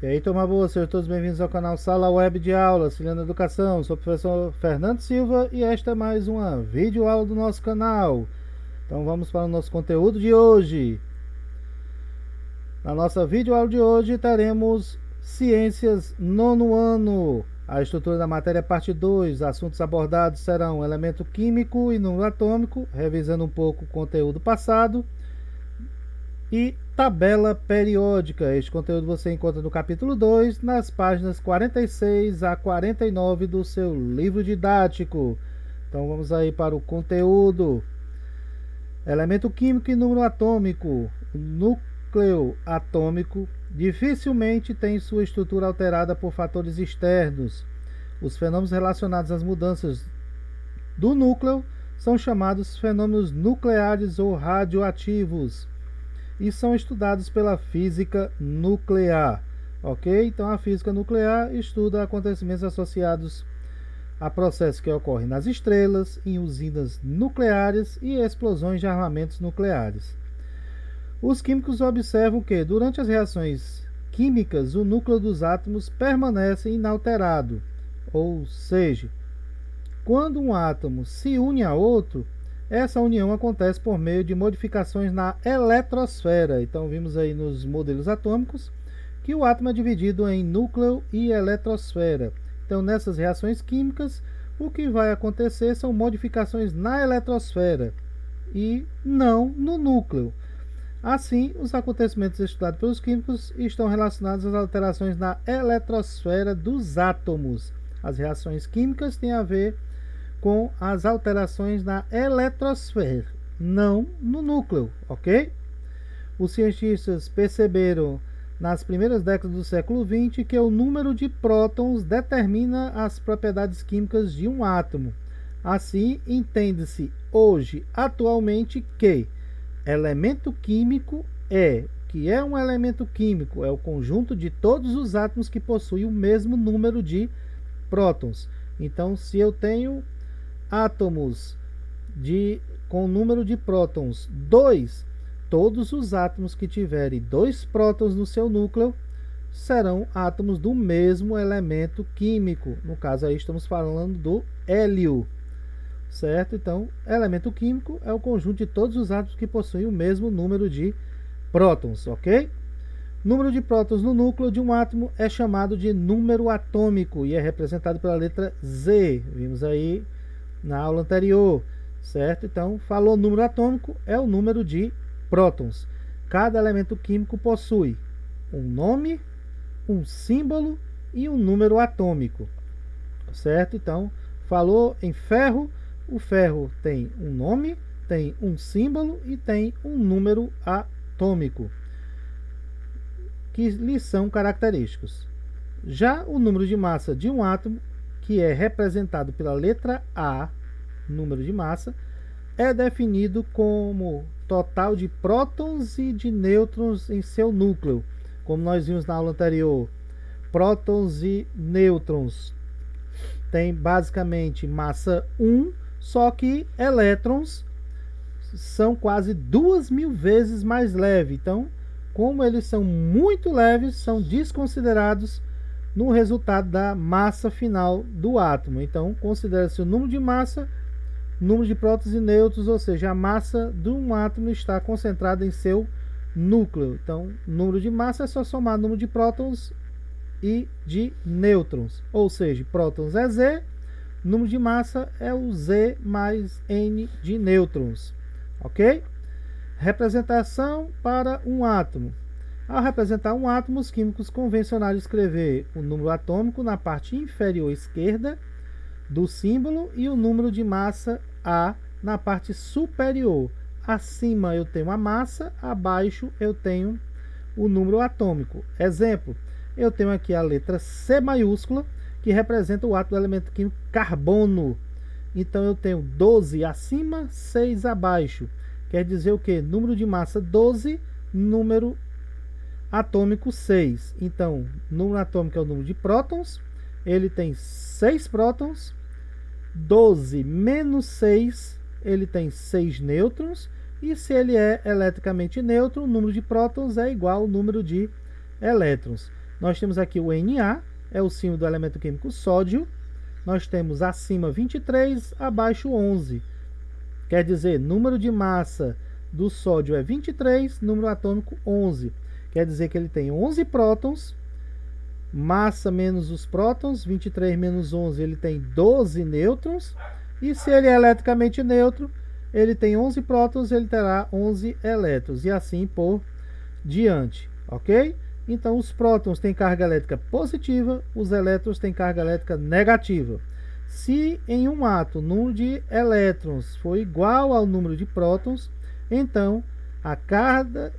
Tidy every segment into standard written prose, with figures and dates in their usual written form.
E aí, turma boa, sejam todos bem-vindos ao canal Sala Web de Aula, Auxiliando a Educação. Sou o professor Fernando Silva e esta é mais uma videoaula do nosso canal. Então vamos para o nosso conteúdo de hoje. Na nossa videoaula de hoje teremos Ciências nono ano. A estrutura da matéria parte 2. Assuntos abordados serão elemento químico e número atômico, revisando um pouco o conteúdo passado. E tabela periódica. Este conteúdo você encontra no capítulo 2, nas páginas 46 a 49 do seu livro didático. Então vamos aí para o conteúdo. Elemento químico e número atômico. O núcleo atômico dificilmente tem sua estrutura alterada por fatores externos. Os fenômenos relacionados às mudanças do núcleo são chamados fenômenos nucleares ou radioativos e são estudados pela física nuclear, ok? Então a física nuclear estuda acontecimentos associados a processos que ocorrem nas estrelas, em usinas nucleares e explosões de armamentos nucleares. Os químicos observam que, durante as reações químicas, o núcleo dos átomos permanece inalterado, ou seja, quando um átomo se une a outro, essa união acontece por meio de modificações na eletrosfera. Então vimos aí nos modelos atômicos que o átomo é dividido em núcleo e eletrosfera. Então nessas reações químicas, o que vai acontecer são modificações na eletrosfera e não no núcleo. Assim, os acontecimentos estudados pelos químicos estão relacionados às alterações na eletrosfera dos átomos. As reações químicas têm a ver com as alterações na eletrosfera, não no núcleo, ok? Os cientistas perceberam nas primeiras décadas do século XX que o número de prótons determina as propriedades químicas de um átomo. Assim, entende-se hoje, atualmente, que elemento químico que é um elemento químico? É o conjunto de todos os átomos que possuem o mesmo número de prótons. Então, se eu tenho átomos com número de prótons 2, todos os átomos que tiverem 2 prótons no seu núcleo serão átomos do mesmo elemento químico. No caso aí estamos falando do hélio, certo? Então, elemento químico é o conjunto de todos os átomos que possuem o mesmo número de prótons, ok? Número de prótons no núcleo de um átomo é chamado de número atômico e é representado pela letra Z. Vimos aí na aula anterior, certo? Então, falou número atômico, é o número de prótons. Cada elemento químico possui um nome, um símbolo e um número atômico, certo? Então, falou em ferro, o ferro tem um nome, tem um símbolo e tem um número atômico, que lhe são característicos. Já o número de massa de um átomo, que é representado pela letra A, número de massa, é definido como total de prótons e de nêutrons em seu núcleo. Como nós vimos na aula anterior, prótons e nêutrons têm basicamente massa 1, só que elétrons são quase 2.000 vezes mais leves. Então, como eles são muito leves, são desconsiderados no resultado da massa final do átomo. Então, considera-se o número de massa, número de prótons e nêutrons, ou seja, a massa de um átomo está concentrada em seu núcleo. Então, número de massa é só somar número de prótons e de nêutrons, ou seja, prótons é Z, número de massa é o Z mais N de nêutrons, ok? Representação para um átomo. Ao representar um átomo, os químicos convencionaram escrever o número atômico na parte inferior esquerda do símbolo e o número de massa A na parte superior. Acima eu tenho a massa, abaixo eu tenho o número atômico. Exemplo, eu tenho aqui a letra C maiúscula, que representa o átomo do elemento químico carbono. Então eu tenho 12 acima, 6 abaixo. Quer dizer o quê? Número de massa 12, número atômico 6. Então, número atômico é o número de prótons. Ele tem 6 prótons. 12 menos 6, ele tem 6 nêutrons. E se ele é eletricamente neutro, o número de prótons é igual ao número de elétrons. Nós temos aqui o Na, é o símbolo do elemento químico sódio. Nós temos acima 23, abaixo 11. Quer dizer, número de massa do sódio é 23, número atômico 11. Quer dizer que ele tem 11 prótons, massa menos os prótons, 23 menos 11, ele tem 12 nêutrons. E se ele é eletricamente neutro, ele tem 11 prótons, ele terá 11 elétrons. E assim por diante, ok? Então, os prótons têm carga elétrica positiva, os elétrons têm carga elétrica negativa. Se em um átomo o número de elétrons for igual ao número de prótons, então cada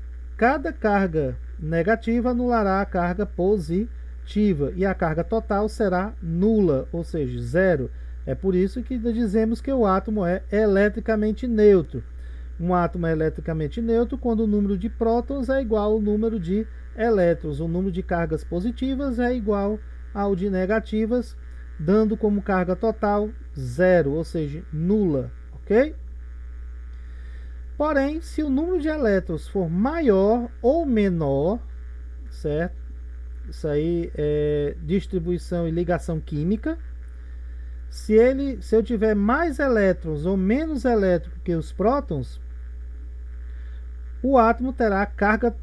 carga negativa anulará a carga positiva e a carga total será nula, ou seja, zero. É por isso que dizemos que o átomo é eletricamente neutro. Um átomo é eletricamente neutro quando o número de prótons é igual ao número de elétrons. O número de cargas positivas é igual ao de negativas, dando como carga total zero, ou seja, nula, ok? Porém, se o número de elétrons for maior ou menor, certo? Isso aí é distribuição e ligação química. Se eu tiver mais elétrons ou menos elétrons que os prótons, o átomo terá carga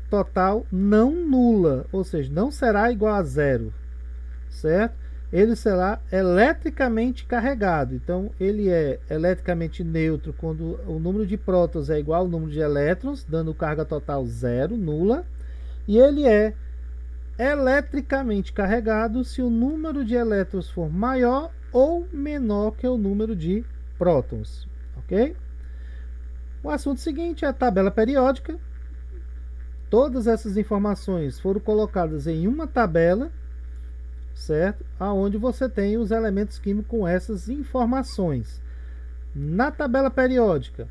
total não nula, ou seja, não será igual a zero, certo? Ele será eletricamente carregado. Então, ele é eletricamente neutro quando o número de prótons é igual ao número de elétrons, dando carga total zero, nula. E ele é eletricamente carregado se o número de elétrons for maior ou menor que o número de prótons, ok? O assunto seguinte é a tabela periódica. Todas essas informações foram colocadas em uma tabela, certo? Aonde você tem os elementos químicos com essas informações. Na tabela periódica,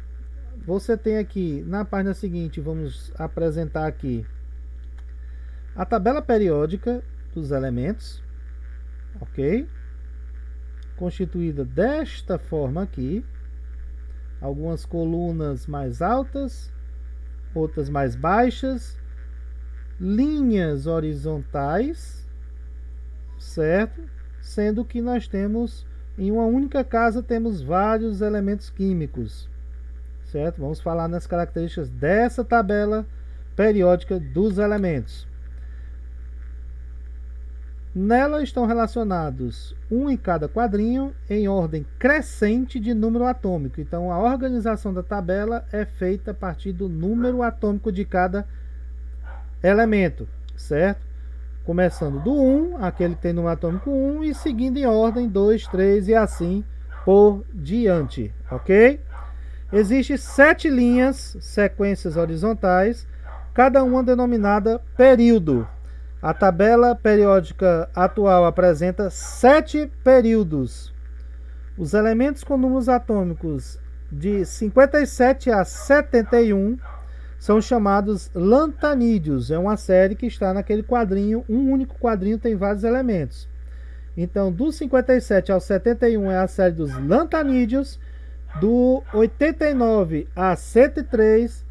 você tem aqui, na página seguinte, vamos apresentar aqui a tabela periódica dos elementos, ok? Constituída desta forma aqui. Algumas colunas mais altas, outras mais baixas, linhas horizontais, certo? Sendo que nós temos, em uma única casa, temos vários elementos químicos, certo? Vamos falar nas características dessa tabela periódica dos elementos. Nela estão relacionados um em cada quadrinho em ordem crescente de número atômico. Então, a organização da tabela é feita a partir do número atômico de cada elemento, certo? Começando do 1, aquele que tem número atômico 1, e seguindo em ordem 2, 3 e assim por diante, ok? Existem 7 linhas, sequências horizontais, cada uma denominada período. A tabela periódica atual apresenta 7 períodos. Os elementos com números atômicos de 57 a 71 são chamados lantanídeos. É uma série que está naquele quadrinho, um único quadrinho tem vários elementos. Então, do 57 ao 71 é a série dos lantanídeos, do 89 a 103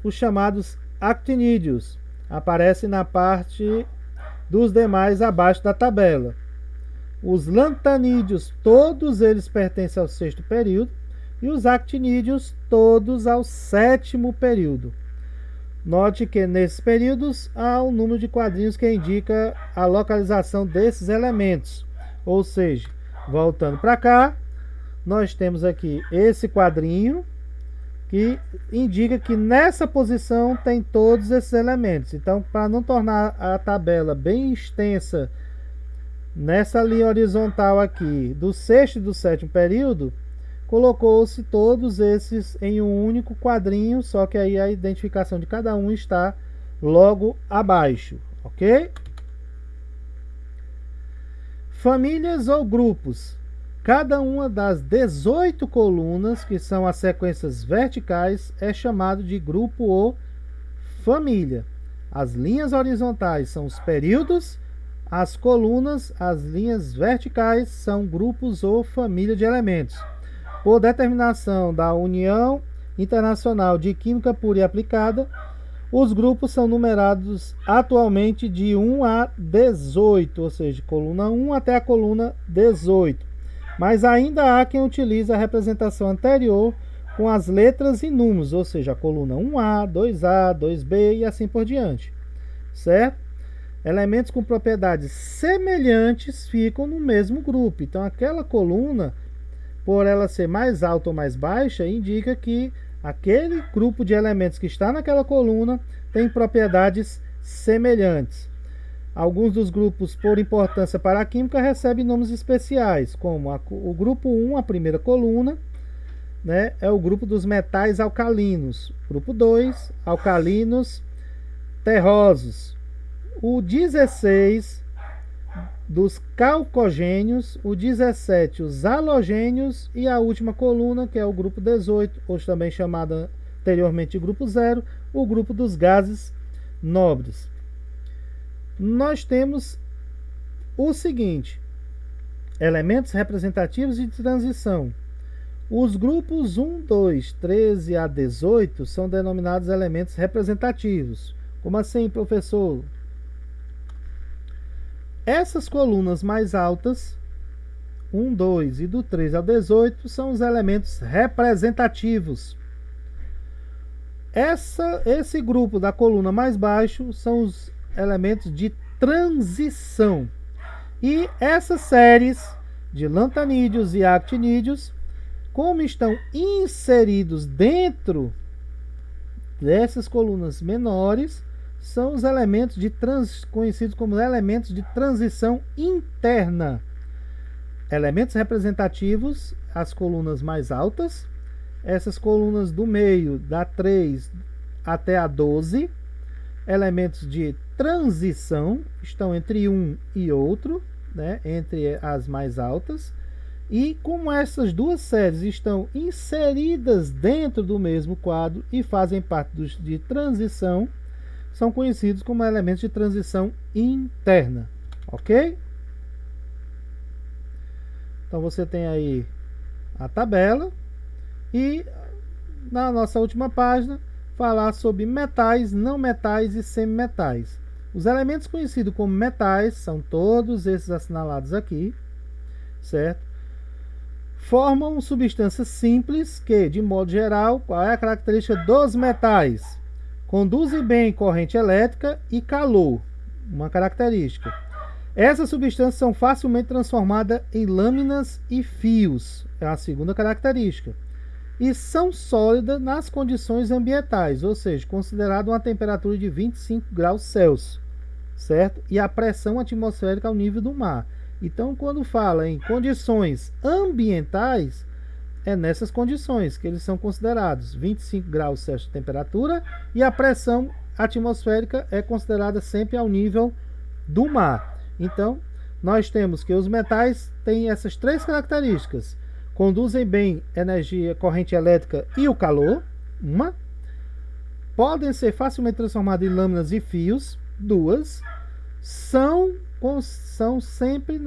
os chamados actinídeos. Aparece na parte dos demais abaixo da tabela. Os lantanídeos, todos eles pertencem ao 6º período, e os actinídeos, todos ao 7º período. Note que nesses períodos há um número de quadrinhos que indica a localização desses elementos. Ou seja, voltando para cá, nós temos aqui esse quadrinho, que indica que nessa posição tem todos esses elementos. Então, para não tornar a tabela bem extensa, nessa linha horizontal aqui, do 6º e do 7º período, colocou-se todos esses em um único quadrinho, só que aí a identificação de cada um está logo abaixo, ok? Famílias ou grupos. Cada uma das 18 colunas, que são as sequências verticais, é chamado de grupo ou família. As linhas horizontais são os períodos, as colunas, as linhas verticais, são grupos ou família de elementos. Por determinação da União Internacional de Química Pura e Aplicada, Os grupos são numerados atualmente de 1 a 18, ou seja, coluna 1 até a coluna 18. Mas ainda há quem utilize a representação anterior com as letras e números, ou seja, a coluna 1A, 2A, 2B e assim por diante, certo? Elementos com propriedades semelhantes ficam no mesmo grupo. Então, aquela coluna, por ela ser mais alta ou mais baixa, indica que aquele grupo de elementos que está naquela coluna tem propriedades semelhantes. Alguns dos grupos, por importância para a química, recebem nomes especiais, como o grupo 1, a primeira coluna, né, é o grupo dos metais alcalinos. Grupo 2, alcalinos terrosos. O 16 dos calcogênios, o 17 os halogênios e a última coluna, que é o grupo 18, hoje também chamada anteriormente de grupo 0, o grupo dos gases nobres. Nós temos o seguinte: elementos representativos de transição. Os grupos 1, 2, 13 a 18 são denominados elementos representativos. Como assim, professor? Essas colunas mais altas, 1, 2 e do 13 ao 18, são os elementos representativos. Esse grupo da coluna mais baixo são os elementos de transição. E essas séries de lantanídeos e actinídeos, como estão inseridos dentro dessas colunas menores, são os elementos conhecidos como elementos de transição interna. Elementos representativos, as colunas mais altas, essas colunas do meio, da 3 até a 12, elementos de transição, estão entre um e outro, né, entre as mais altas, e como essas duas séries estão inseridas dentro do mesmo quadro e fazem parte de transição, são conhecidos como elementos de transição interna, ok? Então você tem aí a tabela e na nossa última página falar sobre metais, não metais e semimetais. Os elementos conhecidos como metais são todos esses assinalados aqui, certo? Formam substâncias simples que, de modo geral, qual é a característica dos metais? Conduzem bem corrente elétrica e calor, uma característica. Essas substâncias são facilmente transformadas em lâminas e fios, é a segunda característica. E são sólidas nas condições ambientais, ou seja, considerado uma temperatura de 25 graus Celsius, certo? E a pressão atmosférica ao nível do mar. Então, quando fala em condições ambientais, é nessas condições que eles são considerados 25 graus Celsius de temperatura e a pressão atmosférica é considerada sempre ao nível do mar. Então, nós temos que os metais têm essas três características: conduzem bem energia, corrente elétrica e o calor, uma. Podem ser facilmente transformados em lâminas e fios, duas. São sempre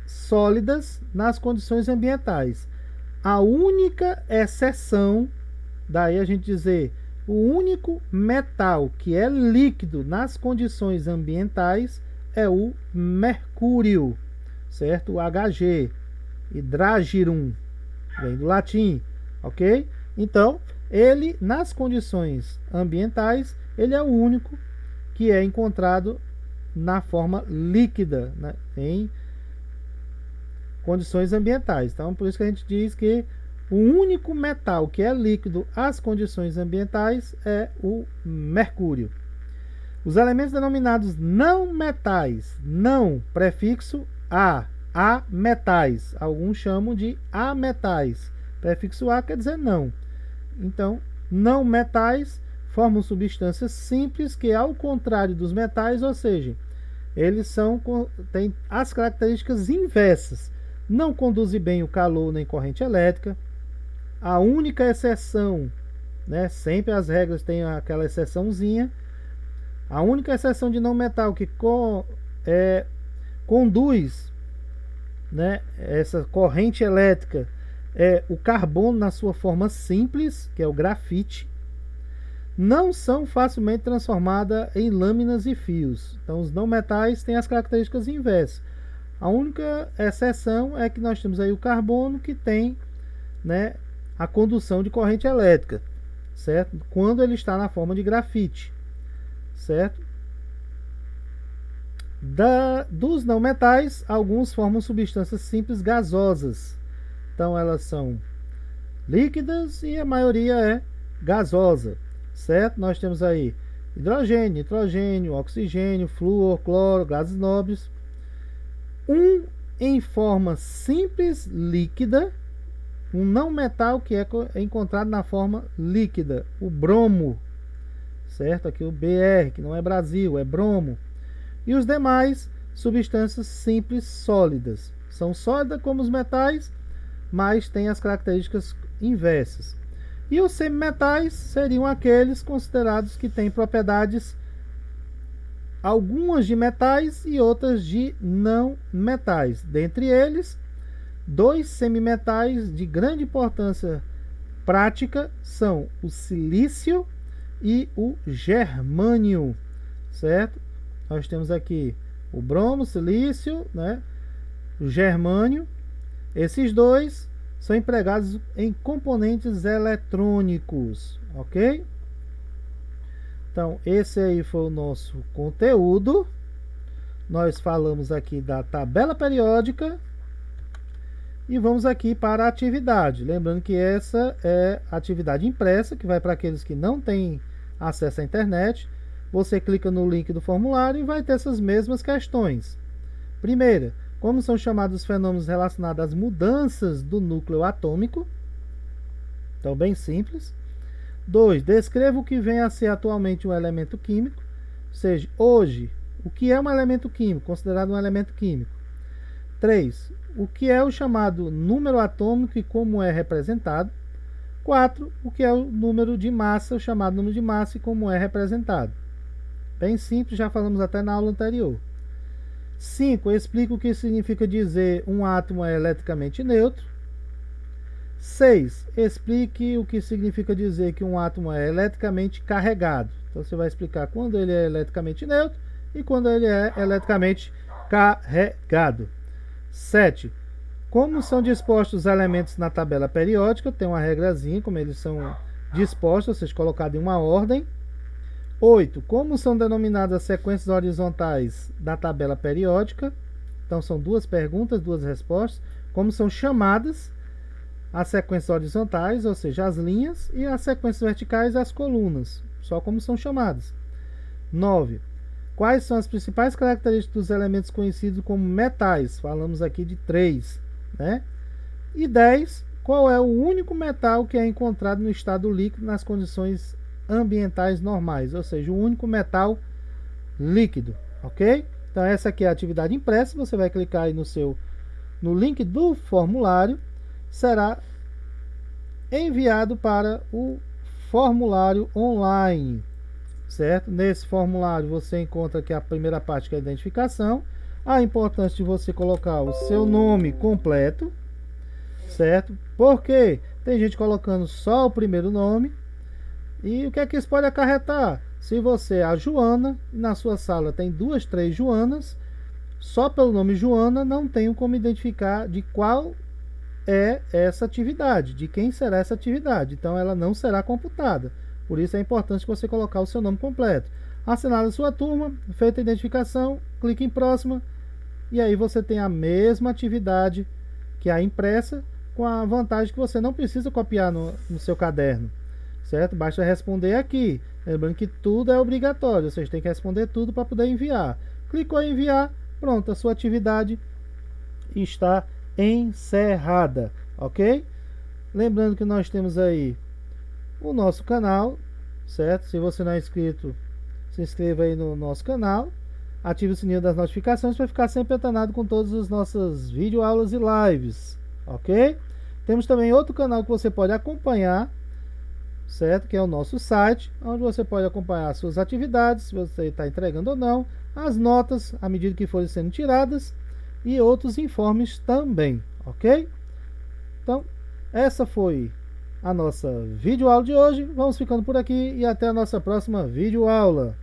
sólidas nas condições ambientais. A única exceção, daí a gente dizer, o único metal que é líquido nas condições ambientais é o mercúrio, certo? O Hg, hidragirum, vem do latim, ok? Então, ele, nas condições ambientais, ele é o único que é encontrado na forma líquida, né, em condições ambientais. Então, por isso que a gente diz que o único metal que é líquido às condições ambientais é o mercúrio. Os elementos denominados não metais, não, prefixo a metais. Alguns chamam de ametais. Prefixo a quer dizer não. Então, não metais formam substâncias simples que, ao contrário dos metais, ou seja, eles têm as características inversas. Não conduzem bem o calor nem corrente elétrica. A única exceção, né, sempre as regras têm aquela exceçãozinha. A única exceção de não metal que conduz, né, essa corrente elétrica é o carbono na sua forma simples, que é o grafite. não são facilmente transformadas em lâminas e fios. Então, os não metais têm as características inversas. A única exceção é que nós temos aí o carbono, que tem, né, a condução de corrente elétrica, certo? Quando ele está na forma de grafite, certo? Dos não metais, alguns formam substâncias simples gasosas. Então, elas são líquidas e a maioria é gasosa, certo? Nós temos aí hidrogênio, nitrogênio, oxigênio, flúor, cloro, gases nobres. Um em forma simples líquida, um não metal que é encontrado na forma líquida, o bromo, certo? Aqui o BR, que não é Brasil, é bromo. E os demais, substâncias simples sólidas. São sólidas como os metais, mas têm as características inversas. E os semimetais seriam aqueles considerados que têm propriedades, algumas de metais e outras de não metais. Dentre eles, dois semimetais de grande importância prática são o silício e o germânio, certo? Nós temos aqui o bromo, silício, né? O germânio. Esses dois são empregados em componentes eletrônicos, ok? Então, esse aí foi o nosso conteúdo. Nós falamos aqui da tabela periódica e vamos aqui para a atividade. Lembrando que essa é a atividade impressa, que vai para aqueles que não têm acesso à internet. Você clica no link do formulário e vai ter essas mesmas questões. Primeira, como são chamados os fenômenos relacionados às mudanças do núcleo atômico? Então, bem simples. 2. Descreva o que vem a ser atualmente um elemento químico. Ou seja, hoje, o que é um elemento químico, considerado um elemento químico? 3. O que é o chamado número atômico e como é representado? 4. O que é o número de massa, o chamado número de massa e como é representado? Bem simples, já falamos até na aula anterior. 5. Explica o que significa dizer um átomo é eletricamente neutro. 6. Explique o que significa dizer que um átomo é eletricamente carregado. Então, você vai explicar quando ele é eletricamente neutro e quando ele é eletricamente carregado. 7. Como são dispostos os elementos na tabela periódica? Tem uma regrazinha, como eles são dispostos, ou seja, colocados em uma ordem. 8. Como são denominadas as sequências horizontais da tabela periódica? Então, são duas perguntas, duas respostas. Como são chamadas as sequências horizontais, ou seja, as linhas, e as sequências verticais, as colunas, só como são chamadas. 9. Quais são as principais características dos elementos conhecidos como metais? Falamos aqui de 3, né? E 10. Qual é o único metal que é encontrado no estado líquido nas condições ambientais normais? Ou seja, o único metal líquido, ok? Então, essa aqui é a atividade impressa. Você vai clicar aí no link do formulário. Será enviado para o formulário online, certo? Nesse formulário você encontra aqui a primeira parte, que é a identificação, a importância de você colocar o seu nome completo, certo? Porque tem gente colocando só o primeiro nome. E o que é que isso pode acarretar? Se você é a Joana e na sua sala tem 2, 3 Joanas, só pelo nome Joana não tenho como identificar de qual é essa atividade, de quem será essa atividade. Então ela não será computada. Por isso é importante você colocar o seu nome completo. Assinada a sua turma, feita a identificação, clique em próxima e aí você tem a mesma atividade que a impressa, com a vantagem que você não precisa copiar no seu caderno, certo? Basta responder aqui. Lembrando que tudo é obrigatório, vocês têm que responder tudo para poder enviar. Clicou em enviar, pronto, a sua atividade está encerrada, ok? Lembrando que nós temos aí o nosso canal, certo? Se você não é inscrito, se inscreva aí no nosso canal, ative o sininho das notificações para ficar sempre antenado com todas as nossas videoaulas e lives, ok? Temos também outro canal que você pode acompanhar, certo? Que é o nosso site, onde você pode acompanhar as suas atividades, se você está entregando ou não, as notas à medida que forem sendo tiradas e outros informes também, ok? Então, essa foi a nossa videoaula de hoje. Vamos ficando por aqui e até a nossa próxima videoaula.